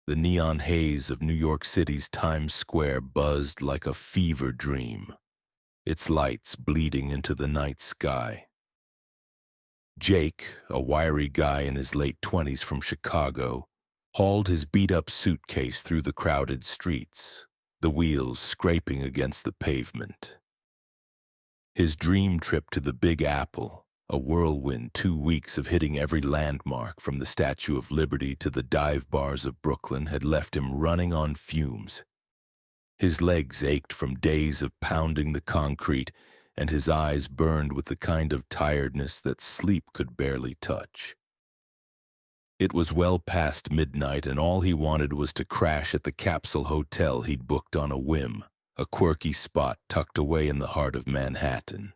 The neon haze of New York City's Times Square buzzed like a fever dream, its lights bleeding into the night sky. Jake, a wiry guy in his late 20s from Chicago, hauled his beat-up suitcase through the crowded streets, the wheels scraping against the pavement. His dream trip to the Big Apple, a whirlwind 2 weeks of hitting every landmark from the Statue of Liberty to the dive bars of Brooklyn, had left him running on fumes. His legs ached from days of pounding the concrete, and his eyes burned with the kind of tiredness that sleep could barely touch. It was well past midnight, and all he wanted was to crash at the Capsule hotel he'd booked on a whim, a quirky spot tucked away in the heart of Manhattan.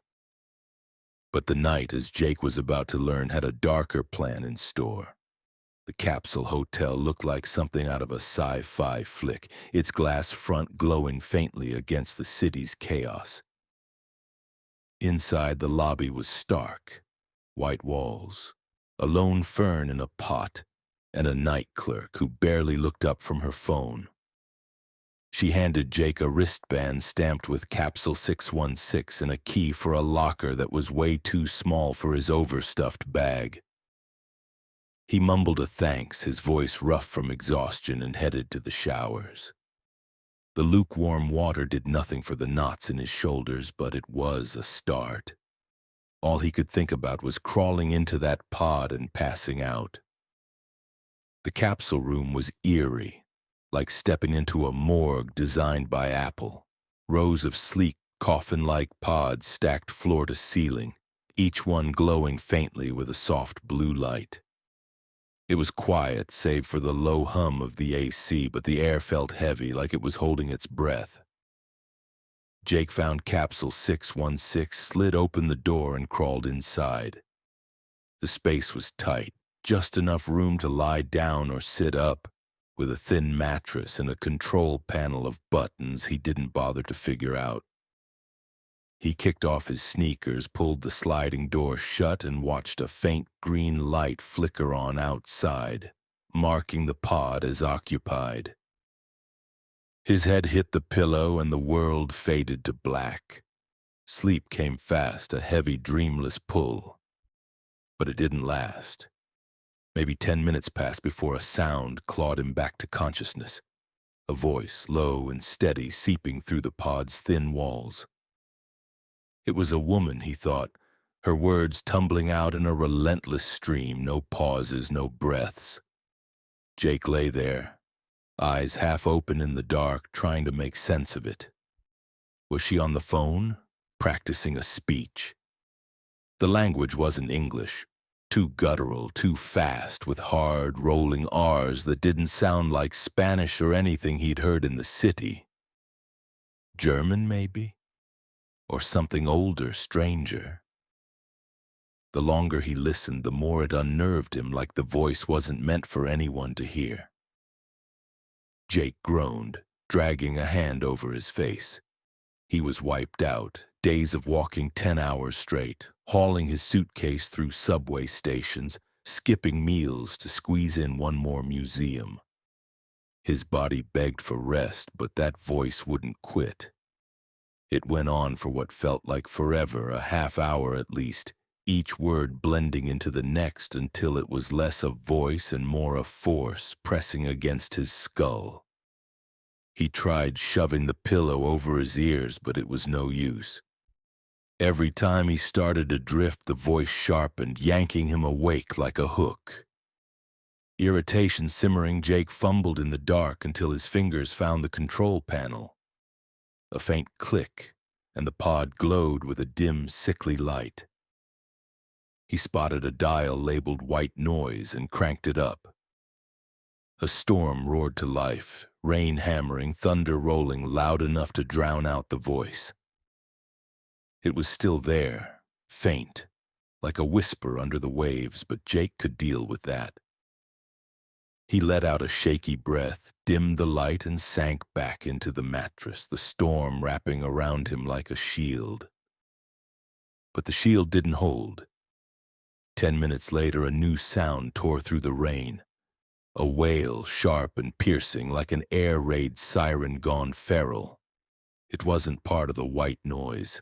But the night, as Jake was about to learn, had a darker plan in store. The Capsule Hotel looked like something out of a sci-fi flick, its glass front glowing faintly against the city's chaos. Inside, the lobby was stark. White walls, a lone fern in a pot, and a night clerk who barely looked up from her phone. She handed Jake a wristband stamped with Capsule 616 and a key for a locker that was way too small for his overstuffed bag. He mumbled a thanks, his voice rough from exhaustion, and headed to the showers. The lukewarm water did nothing for the knots in his shoulders, but it was a start. All he could think about was crawling into that pod and passing out. The capsule room was eerie, like stepping into a morgue designed by Apple. Rows of sleek, coffin-like pods stacked floor to ceiling, each one glowing faintly with a soft blue light. It was quiet, save for the low hum of the AC, but the air felt heavy, like it was holding its breath. Jake found Capsule 616, slid open the door, and crawled inside. The space was tight, just enough room to lie down or sit up, with a thin mattress and a control panel of buttons he didn't bother to figure out. He kicked off his sneakers, pulled the sliding door shut, and watched a faint green light flicker on outside, marking the pod as occupied. His head hit the pillow and the world faded to black. Sleep came fast, a heavy, dreamless pull. But it didn't last. Maybe 10 minutes passed before a sound clawed him back to consciousness. A voice, low and steady, seeping through the pod's thin walls. It was a woman, he thought, her words tumbling out in a relentless stream, no pauses, no breaths. Jake lay there, eyes half open in the dark, trying to make sense of it. Was she on the phone, practicing a speech? The language wasn't English, too guttural, too fast, with hard, rolling R's that didn't sound like Spanish or anything he'd heard in the city. German, maybe? Or something older, stranger. The longer he listened, the more it unnerved him, like the voice wasn't meant for anyone to hear. Jake groaned, dragging a hand over his face. He was wiped out, days of walking 10 hours straight, hauling his suitcase through subway stations, skipping meals to squeeze in one more museum. His body begged for rest, but that voice wouldn't quit. It went on for what felt like forever, a half hour at least, each word blending into the next until it was less of voice and more of force pressing against his skull. He tried shoving the pillow over his ears, but it was no use. Every time he started to drift, the voice sharpened, yanking him awake like a hook. Irritation simmering, Jake fumbled in the dark until his fingers found the control panel. A faint click, and the pod glowed with a dim, sickly light. He spotted a dial labeled white noise and cranked it up. A storm roared to life, rain hammering, thunder rolling loud enough to drown out the voice. It was still there, faint, like a whisper under the waves, but Jake could deal with that. He let out a shaky breath, dimmed the light, and sank back into the mattress, the storm wrapping around him like a shield. But the shield didn't hold. 10 minutes later, a new sound tore through the rain. A wail, sharp and piercing, like an air raid siren gone feral. It wasn't part of the white noise.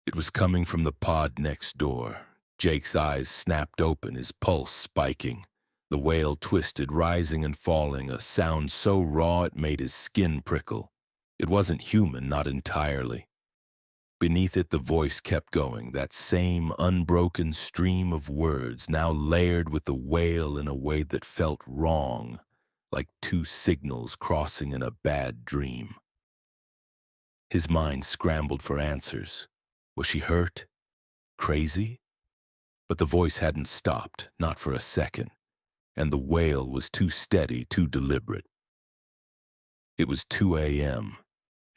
It was coming from the pod next door. Jake's eyes snapped open, his pulse spiking. The wail twisted, rising and falling, a sound so raw it made his skin prickle. It wasn't human, not entirely. Beneath it, the voice kept going, that same unbroken stream of words, now layered with the wail in a way that felt wrong, like two signals crossing in a bad dream. His mind scrambled for answers. Was she hurt? Crazy? But the voice hadn't stopped, not for a second, and the wail was too steady, too deliberate. It was 2 a.m.,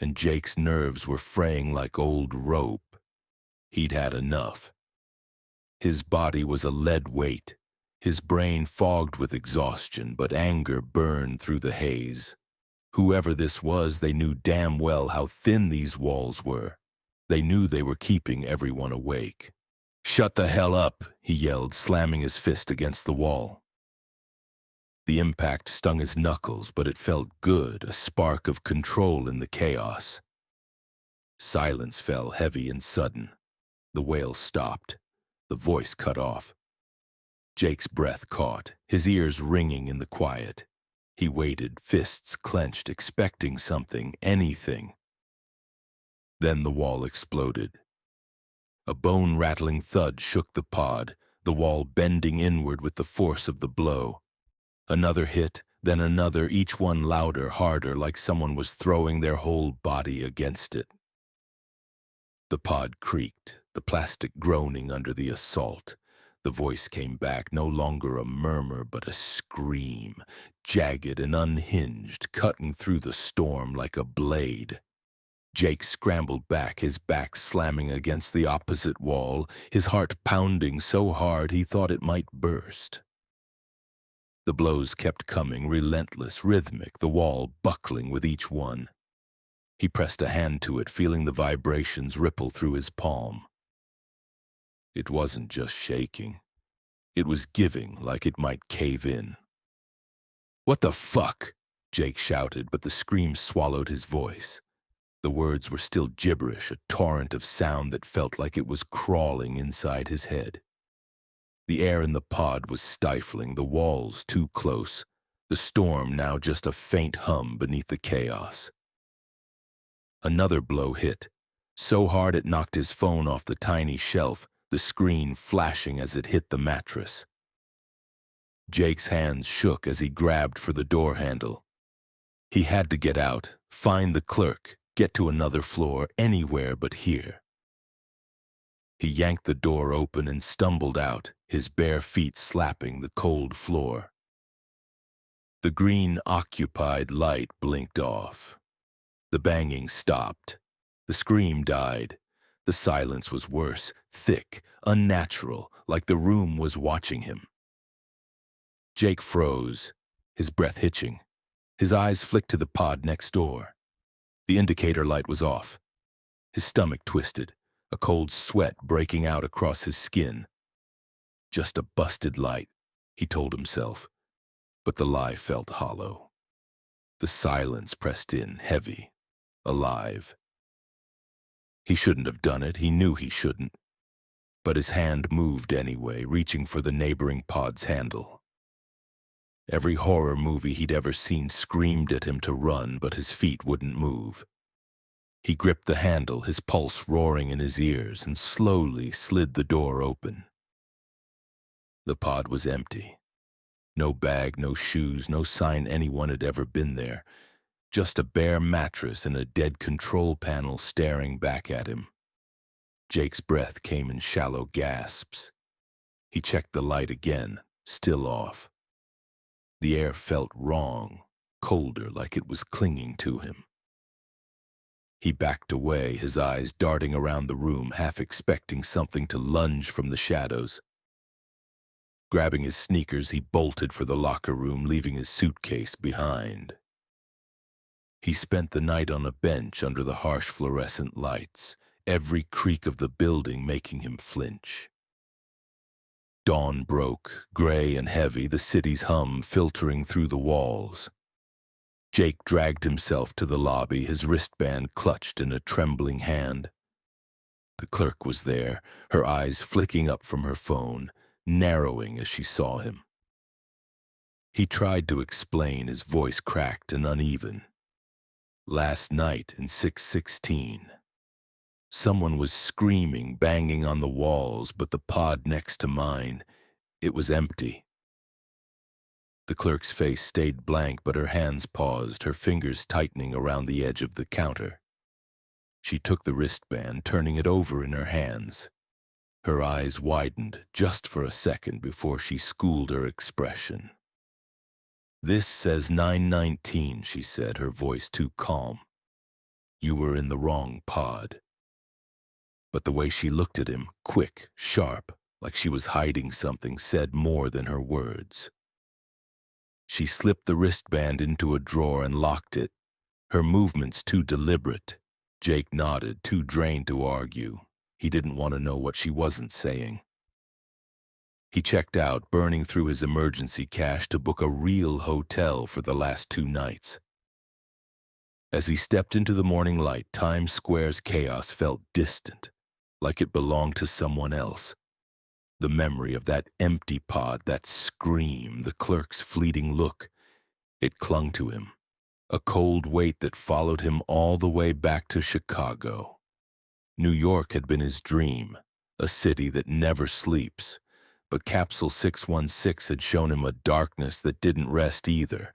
and Jake's nerves were fraying like old rope. He'd had enough. His body was a lead weight, his brain fogged with exhaustion, but anger burned through the haze. Whoever this was, they knew damn well how thin these walls were. They knew they were keeping everyone awake. "Shut the hell up," he yelled, slamming his fist against the wall. The impact stung his knuckles, but it felt good, a spark of control in the chaos. Silence fell heavy and sudden. The wail stopped. The voice cut off. Jake's breath caught, his ears ringing in the quiet. He waited, fists clenched, expecting something, anything. Then the wall exploded. A bone-rattling thud shook the pod, the wall bending inward with the force of the blow. Another hit, then another, each one louder, harder, like someone was throwing their whole body against it. The pod creaked, the plastic groaning under the assault. The voice came back, no longer a murmur, but a scream, jagged and unhinged, cutting through the storm like a blade. Jake scrambled back, his back slamming against the opposite wall, his heart pounding so hard he thought it might burst. The blows kept coming, relentless, rhythmic, the wall buckling with each one. He pressed a hand to it, feeling the vibrations ripple through his palm. It wasn't just shaking. It was giving, like it might cave in. "What the fuck?" Jake shouted, but the scream swallowed his voice. The words were still gibberish, a torrent of sound that felt like it was crawling inside his head. The air in the pod was stifling, the walls too close, the storm now just a faint hum beneath the chaos. Another blow hit, so hard it knocked his phone off the tiny shelf, the screen flashing as it hit the mattress. Jake's hands shook as he grabbed for the door handle. He had to get out, find the clerk, get to another floor, anywhere but here. He yanked the door open and stumbled out, his bare feet slapping the cold floor. The green occupied light blinked off. The banging stopped. The scream died. The silence was worse, thick, unnatural, like the room was watching him. Jake froze, his breath hitching. His eyes flicked to the pod next door. The indicator light was off. His stomach twisted, a cold sweat breaking out across his skin. Just a busted light, he told himself, but the lie felt hollow. The silence pressed in, heavy, alive. He shouldn't have done it, he knew he shouldn't. But his hand moved anyway, reaching for the neighboring pod's handle. Every horror movie he'd ever seen screamed at him to run, but his feet wouldn't move. He gripped the handle, his pulse roaring in his ears, and slowly slid the door open. The pod was empty. No bag, no shoes, no sign anyone had ever been there. Just a bare mattress and a dead control panel staring back at him. Jake's breath came in shallow gasps. He checked the light again, still off. The air felt wrong, colder, like it was clinging to him. He backed away, his eyes darting around the room, half expecting something to lunge from the shadows. Grabbing his sneakers, he bolted for the locker room, leaving his suitcase behind. He spent the night on a bench under the harsh fluorescent lights, every creak of the building making him flinch. Dawn broke, gray and heavy, the city's hum filtering through the walls. Jake dragged himself to the lobby, his wristband clutched in a trembling hand. The clerk was there, her eyes flicking up from her phone, narrowing as she saw him. He tried to explain, his voice cracked and uneven. Last night in 616, someone was screaming, banging on the walls, but the pod next to mine, it was empty. The clerk's face stayed blank, but her hands paused, her fingers tightening around the edge of the counter. She took the wristband, turning it over in her hands. Her eyes widened just for a second before she schooled her expression. "This says 919, she said, her voice too calm. "You were in the wrong pod." But the way she looked at him, quick, sharp, like she was hiding something, said more than her words. She slipped the wristband into a drawer and locked it, her movements too deliberate. Jake nodded, too drained to argue. He didn't want to know what she wasn't saying. He checked out, burning through his emergency cash to book a real hotel for the last 2 nights. As he stepped into the morning light, Times Square's chaos felt distant, like it belonged to someone else. The memory of that empty pod, that scream, the clerk's fleeting look, it clung to him, a cold weight that followed him all the way back to Chicago. New York had been his dream, a city that never sleeps, but Capsule 616 had shown him a darkness that didn't rest either,